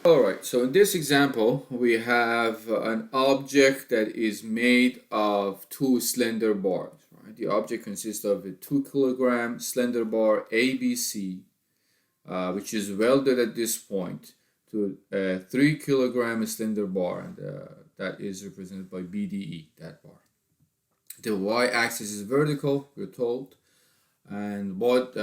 Alright, so in this example, we have an object that is made of two slender bars. Right? The object consists of a 2 kilogram slender bar ABC, which is welded at this point to a 3 kilogram slender bar, and that is represented by BDE, that bar. The y-axis is vertical, we're told, and what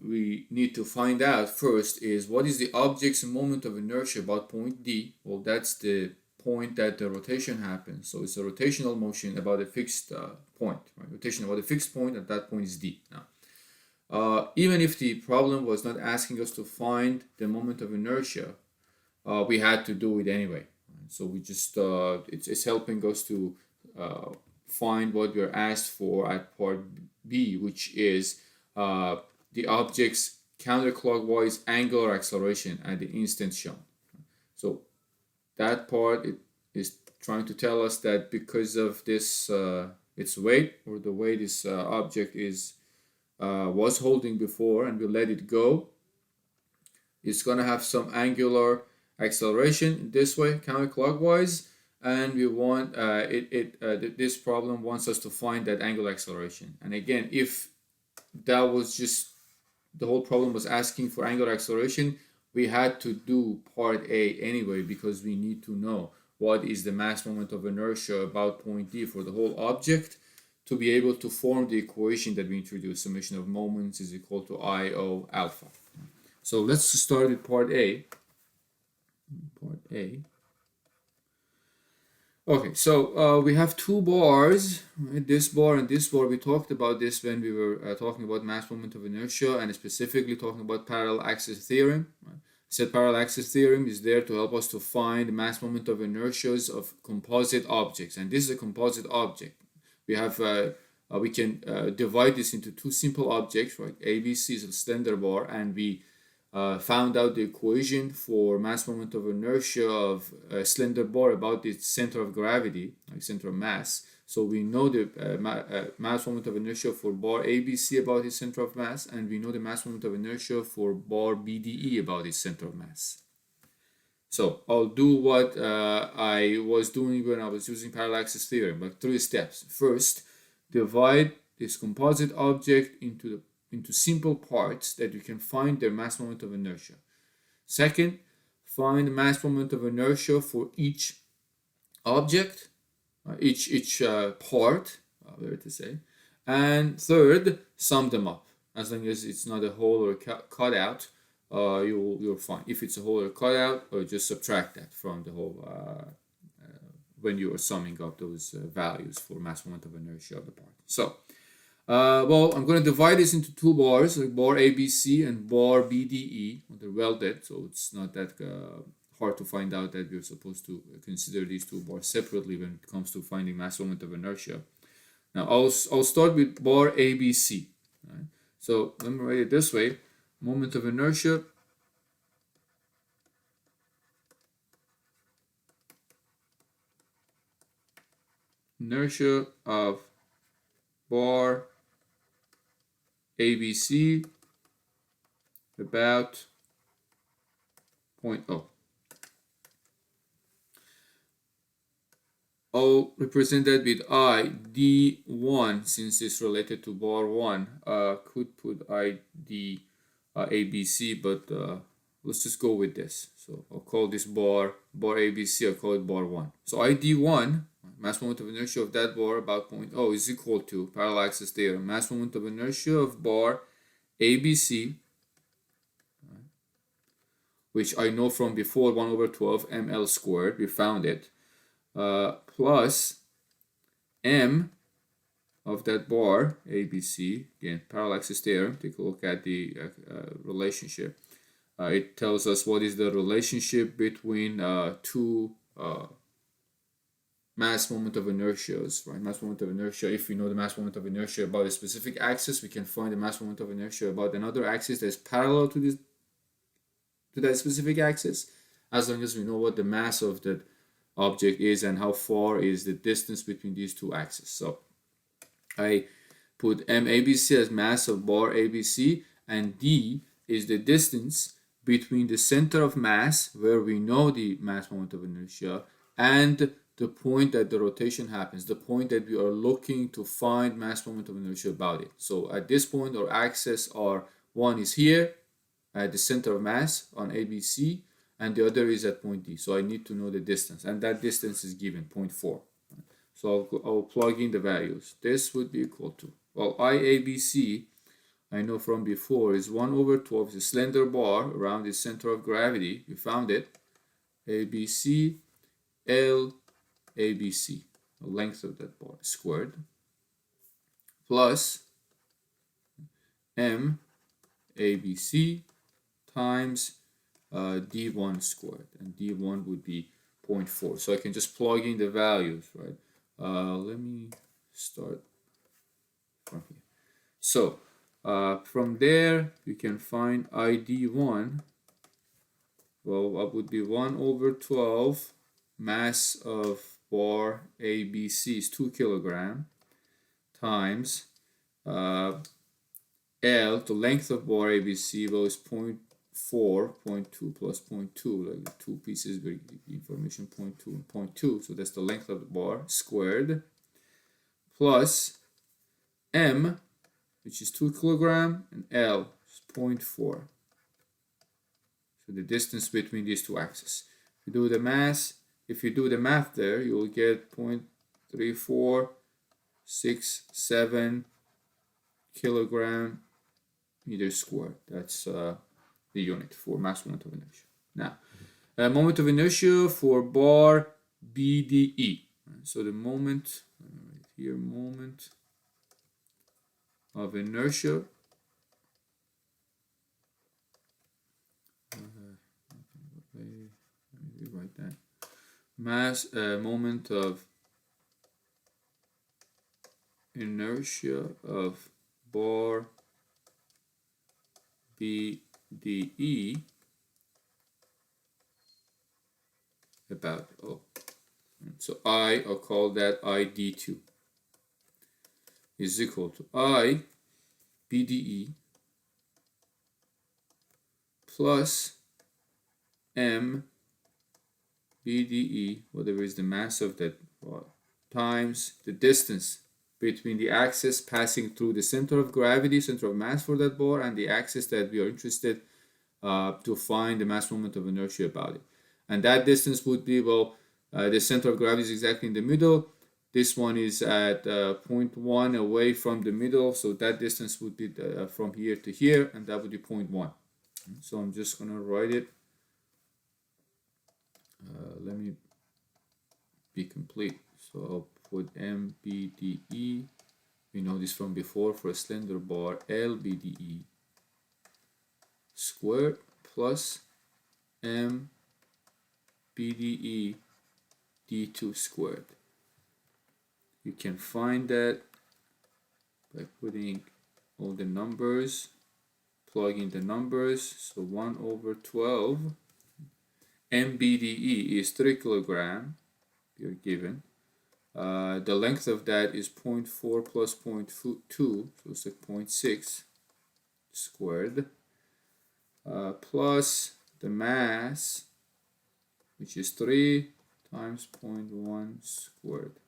we need to find out first is what is the object's moment of inertia about point D. Well, that's the point that the rotation happens. So it's a rotational motion about a fixed point, right? Rotation about a fixed point, at that point is D. Now, even if the problem was not asking us to find the moment of inertia, we had to do it anyway. Right? So we just, it's helping us to find what we're asked for at part B, which is the object's counterclockwise angular acceleration at the instant shown. So that part it is trying to tell us that because of this its weight, or the way this object is was holding before and we let it go, it's going to have some angular acceleration this way counterclockwise, and we want this problem wants us to find that angular acceleration. And again, if that was just the whole problem was asking for angular acceleration, we had to do part A anyway, because we need to know what is the mass moment of inertia about point D for the whole object to be able to form the equation that we introduced. Summation of moments is equal to IO alpha. So let's start with part A. Part A. Okay, so we have two bars, right? This bar and this bar. We talked about this when we were talking about mass moment of inertia, and specifically talking about parallel axis theorem. Right? I said parallel axis theorem is there to help us to find mass moment of inertias of composite objects, and this is a composite object. We have we can divide this into two simple objects, right? ABC is a slender bar, and we found out the equation for mass moment of inertia of a slender bar about its center of gravity, like center of mass. So we know the mass moment of inertia for bar ABC about its center of mass, and we know the mass moment of inertia for bar BDE about its center of mass. So I'll do what I was doing when I was using parallel axis theorem, like 3 steps. First, divide this composite object into simple parts that you can find their mass moment of inertia. Second, find the mass moment of inertia for each object, each part, better to say. And third, sum them up. As long as it's not a whole or cutout, you're fine. If it's a whole or cutout, or just subtract that from the whole when you are summing up those values for mass moment of inertia of the part. So, well, I'm going to divide this into two bars, like bar ABC and bar BDE. They're welded, so it's not that hard to find out that we're supposed to consider these two bars separately when it comes to finding mass moment of inertia. Now, I'll start with bar ABC. Right? So let me write it this way: moment of inertia of bar ABC about point O. I'll represent that with I D1, since it's related to bar 1. Could put I D ABC, but let's just go with this. So I'll call this bar ABC, I'll call it bar 1. So I D1, mass moment of inertia of that bar about point O, is equal to parallel axis theorem, mass moment of inertia of bar ABC, which I know from before, 1 over 12 ml squared, we found it, plus m of that bar ABC, again parallel axis theorem. Take a look at the relationship. It tells us what is the relationship between two mass moment of inertias, right? Mass moment of inertia, if we know the mass moment of inertia about a specific axis, we can find the mass moment of inertia about another axis that's parallel to that specific axis, as long as we know what the mass of the object is and how far is the distance between these two axes. So I put MABC as mass of bar ABC, and D is the distance between the center of mass, where we know the mass moment of inertia, and the point that the rotation happens, the point that we are looking to find mass moment of inertia about it. So at this point, our axis R1 is here at the center of mass on ABC, and the other is at point D. So I need to know the distance, and that distance is given 0.4. So I'll plug in the values. This would be equal to, well, IABC, I know from before, is 1 over 12, is a slender bar around the center of gravity. We found it. ABC, L, ABC, the length of that bar squared, plus M, ABC, times D1 squared, and D1 would be 0.4. So I can just plug in the values, right? Let me start from here. So from there, you can find ID1. Well, that would be 1 over 12. Mass of bar ABC is 2 kilogram times L, the length of bar ABC, well, is 0.4, 0.2 plus 0.2, like the two pieces with information 0.2 and 0.2, so that's the length of the bar squared, plus M, which is 2 kilogram, and L is 0.4. So the distance between these two axes. If you do the math there, you will get 0.3467 kilogram meter squared. That's the unit for mass moment of inertia. Now, moment of inertia for bar BDE. So the moment, right here, moment of inertia. Let me rewrite that. Moment of inertia of bar BDE about so I'll call that ID2 is equal to I BDE plus M BDE, whatever is the mass of that bar, times the distance between the axis passing through the center of gravity, center of mass for that bar, and the axis that we are interested to find the mass moment of inertia about it. And that distance would be, well, the center of gravity is exactly in the middle. This one is at 0.1 away from the middle, so that distance would be from here to here, and that would be 0.1. So I'm just going to write it. Let me be complete. So I'll put MBDE. We know this from before for a slender bar, LBDE squared plus MBDE D2 squared. You can find that by putting all the numbers, plugging the numbers. So 1 over 12. MBDE is 3 kilogram. You're given. The length of that is 0.4 plus 0.2, so it's like 0.6 squared, plus the mass, which is 3 times 0.1 squared.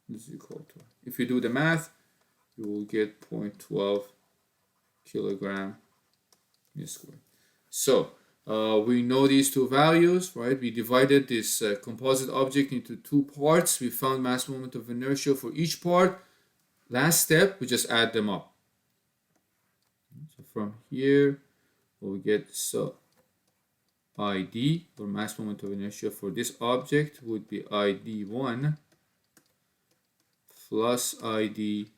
This is equal to, if you do the math, you will get 0.12 kilogram meter squared. So we know these two values, right? We divided this composite object into two parts. We found mass moment of inertia for each part. Last step, we just add them up. So from here, we'll get, so ID, or mass moment of inertia for this object, would be ID1 plus ID2.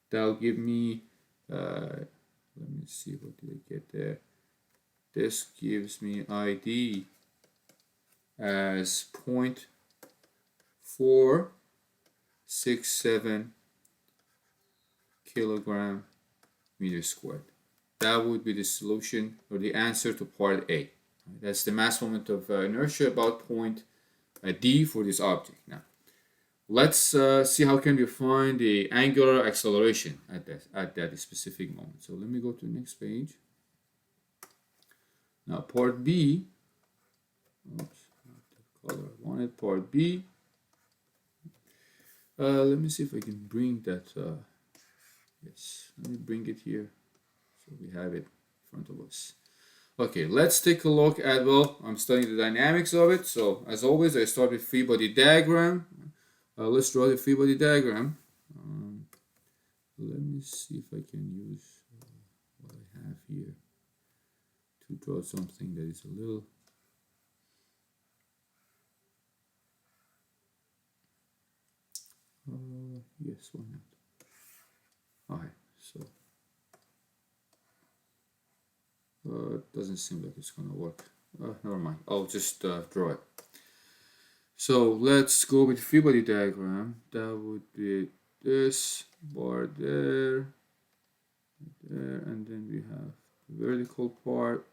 That'll give me, let me see, what did I get there? This gives me ID as 0.467 kilogram meter squared. That would be the solution or the answer to part A. That's the mass moment of inertia about point D for this object. Now, let's see how can we find the angular acceleration at that specific moment. So let me go to the next page. Now part B, oops, not the color I wanted, part B. Let me see if I can bring that, yes, let me bring it here so we have it in front of us. Okay, let's take a look at, well, I'm studying the dynamics of it. So as always, I start with free body diagram. Let's draw the free body diagram. Let me see if I can use what I have here to draw something that is a little yes, why not? Okay, so it doesn't seem like it's gonna work. Never mind, I'll just draw it. So let's go with free body diagram. That would be this bar there, and then we have the vertical part,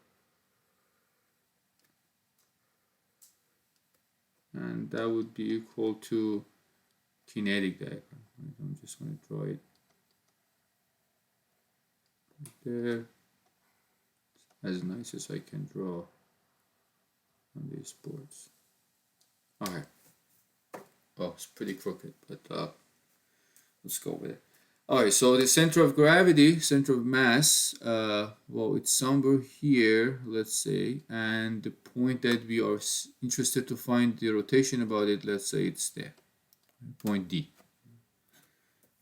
and that would be equal to kinetic diagram. I'm just going to draw it right there, as nice as I can draw on these boards. Okay. Oh, it's pretty crooked, but let's go with it. Alright, so the center of gravity, center of mass, well, it's somewhere here, let's say, and the point that we are interested to find the rotation about it, let's say it's there, point D.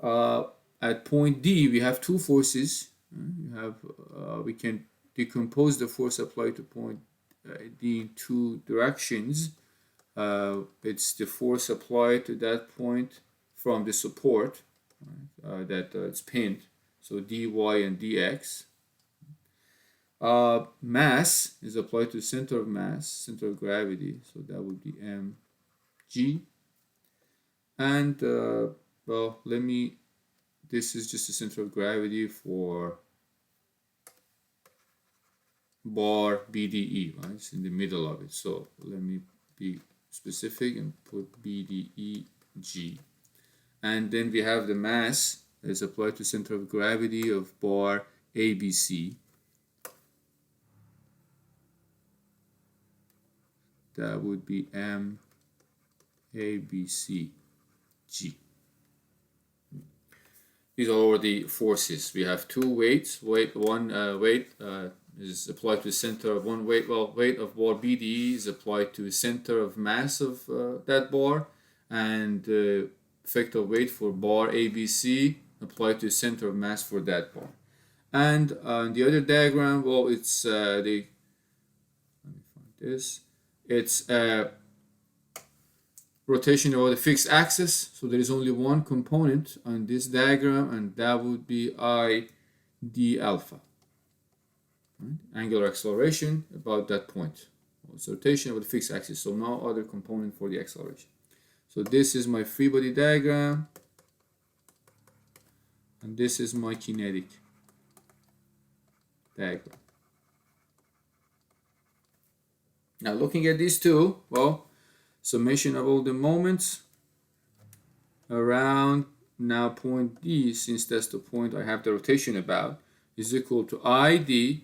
At point D, we have two forces. We can decompose the force applied to point D in two directions. It's the force applied to that point from the support, that it's pinned, so dy and dx. Mass is applied to center of mass, center of gravity, so that would be mg. And well, this is just the center of gravity for bar BDE, right? It's in the middle of it, so let me be specific and put BDEG. And then we have the mass that is applied to center of gravity of bar ABC. That would be MABCG. These are all the forces. We have two weights. One weight is applied to the center of one weight. Well, weight of bar BDE is applied to the center of mass of that bar, and effective weight for bar ABC applied to the center of mass for that bar. And the other diagram, well, it's let me find this. It's rotation over the fixed axis. So there is only one component on this diagram, and that would be I d alpha. Right? Angular acceleration about that point. It's rotation over the fixed axis, so no other component for the acceleration. So this is my free body diagram, and this is my kinetic diagram. Now looking at these two, well, summation of all the moments around now point D, since that's the point I have the rotation about, is equal to ID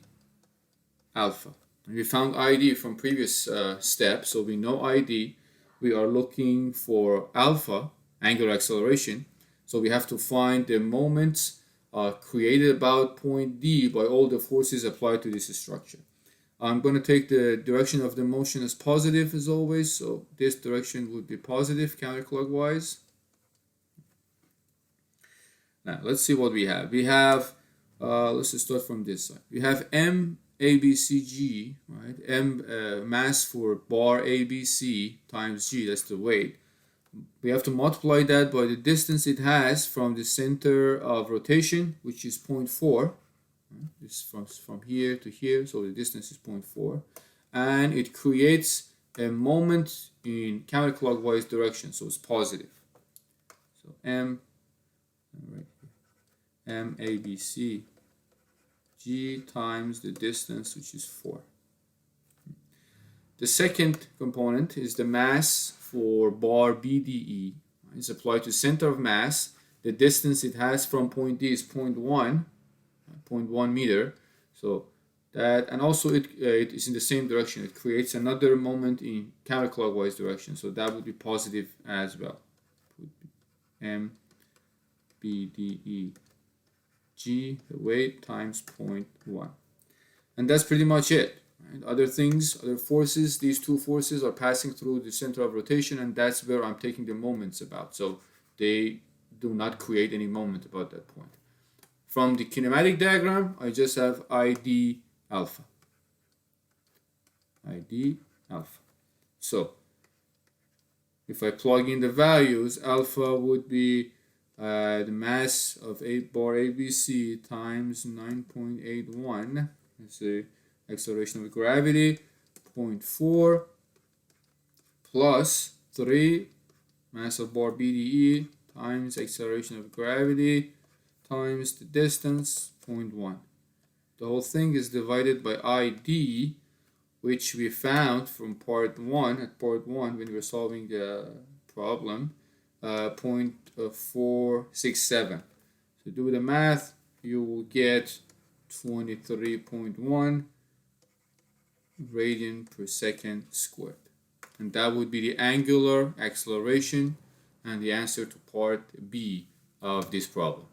alpha. We found ID from previous step, so we know ID. We are looking for alpha, angular acceleration, so we have to find the moments created about point D by all the forces applied to this structure. I'm going to take the direction of the motion as positive as always, so this direction would be positive counterclockwise. Now let's see what we have. We have, let's just start from this side. We have MABCG, right? Mass for bar ABC times G, that's the weight. We have to multiply that by the distance it has from the center of rotation, which is 0.4. This from here to here, so the distance is 0.4, and it creates a moment in counterclockwise direction, so it's positive. So MABC G times the distance, which is 4. The second component is the mass for bar BDE. It's applied to center of mass. The distance it has from point D is 0.1 meter. So that, and also it is in the same direction. It creates another moment in counterclockwise direction, so that would be positive as well. M B D E G, the weight, times 0.1. And that's pretty much it. Right? Other things, other forces, these two forces are passing through the center of rotation, and that's where I'm taking the moments about. So they do not create any moment about that point. From the kinematic diagram, I just have ID alpha. ID alpha. So if I plug in the values, alpha would be the mass of 8 bar ABC times 9.81. Let's say acceleration of gravity, 0.4 plus 3 mass of bar BDE times acceleration of gravity times the distance, 0.1. The whole thing is divided by ID, which we found from part 1, at part 1 when we were solving the problem, 0.467. So do the math, you will get 23.1 radian per second squared. And that would be the angular acceleration and the answer to part B of this problem.